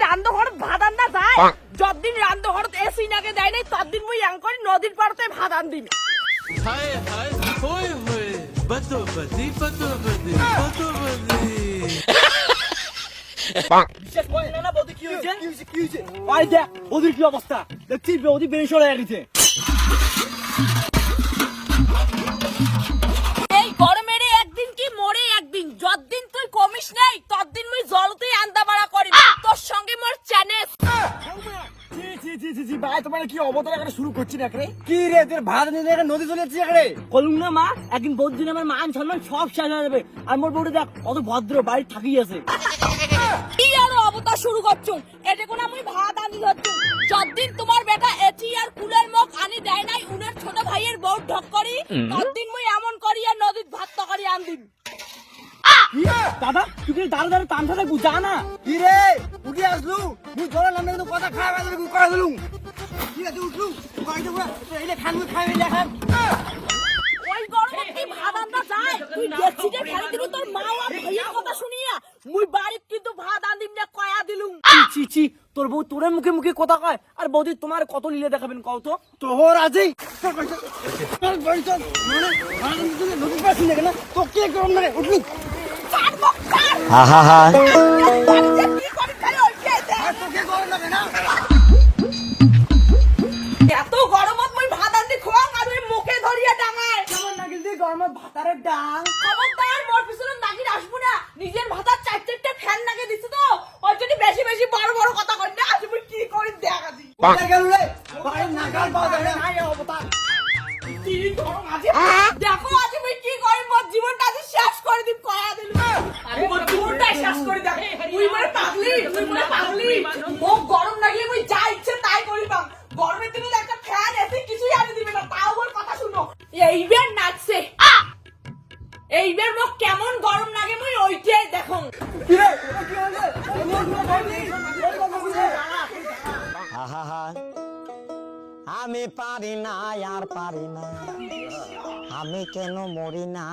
রান্ধঘর ভাত আনতে যায় যতদিন রান্ধঘরত এসি নাকে দেয় নাই ততদিন মুই ইয়াং করি নদীর পাড়তে ভাত আন দিবি হায় হায় হোয় হোয় বতবদি বতবদি বতবদি বিশ্বাস করেন না বৌদি কি হয়েছে কি হয়েছে ভাই দেখ বৌদির কি অবস্থা দেখছি বৌদি বেরিয়ে হয়ে গেছে এই গরমের একদিন কি মোরে একদিন যতদিন তুই কমিস নাই ততদিন মুই জলতেই আন্দা বাড়া করি তোর সঙ্গে মোর চ্যানেল ভাই তোমার কি অবতার একটা শুরু করছি না কি রে তোর ভাত নিয়ে নদী চলে যাচ্ছে এখানে বলুন না মা একদিন বৌদিন আমার মান সম্মান সব শেষ হয়ে যাবে আর মোর বউটা দেখ কত ভদ্র বাড়ি থাকি আছে কি আর অবতার শুরু করছো এটা কোন আমি ভাত আনি ধরছো যতদিন তোমার বেটা এচি আর কুলের মুখ আনি দেয় নাই উনার ছোট ভাইয়ের বউ ঢক করি ততদিন মুই এমন করি আর নদীর ভাত তরকারি আন দিন দাদা তুই কি দাঁড়া দাঁড়া তামসা থাকবো যা না কি রে উঠে আসলু তুই জলের নামে কিন্তু কথা খাওয়া যাবে করে দিলুম কি আছে উঠলু বাড়িতে এইলে খান খাইবে দেখান ওই গরমে কি ভাত আনতে যায় তুই ডেকচিতে ফেলে দিবি তোর মা আর ভাইয়ের কথা শুনিয়া মুই বাড়িত কিন্তু ভাত আন দিম না কয়া দিলুম ছি ছি তোর বউ তোরে মুখে মুখে কথা কয় আর বৌদি তোমার কত লীলা দেখাবেন কও তো তোর আজই তোর বাড়ি চল মানে ভাত আনতে নদী পাশে না কেন তো কে করম না উঠলু চার বক্কার হা হা কি করি খালি ওইটাই আর তো কে করম না কেন এত গরমত মুই ভাত আনতে খোয়াং আর ওই মুখে ধরিয়া ডাঙায় কেমন লাগিল দি গরমে ভাতারের ডাং খবরদার মোর পিছনে নাকি আসবো না নিজের ভাতার চার চারটা ফ্যান লাগে দিছে তো ওই জন্য বেশি বেশি বড় বড় কথা কই না আজ মুই কি করি দেখা দি কোথায় গেল রে বাড়ি নাগাল পাওয়া যায় না এই অবতার কি গরম আছে দেখো আজ মুই কি করি মোর জীবনটা আজ শেষ করে দিম কয়া দিল আরে মোর জীবনটা শেষ করে দেখ তুই মরে পাগলি মোক গরম লাগলে মুই যা ইচ্ছে তাই করিবাম গরমের দিনে একটা ফ্যান এসি কিছুই আনি দিবে না তাও ওর কথা শুনো এইবার নাচছে এইবার মোক কেমন গরম লাগে মুই ওইটাই দেখো কি রে কি হলো হা আমি পারি না আর পারি না আমি কেন মরি না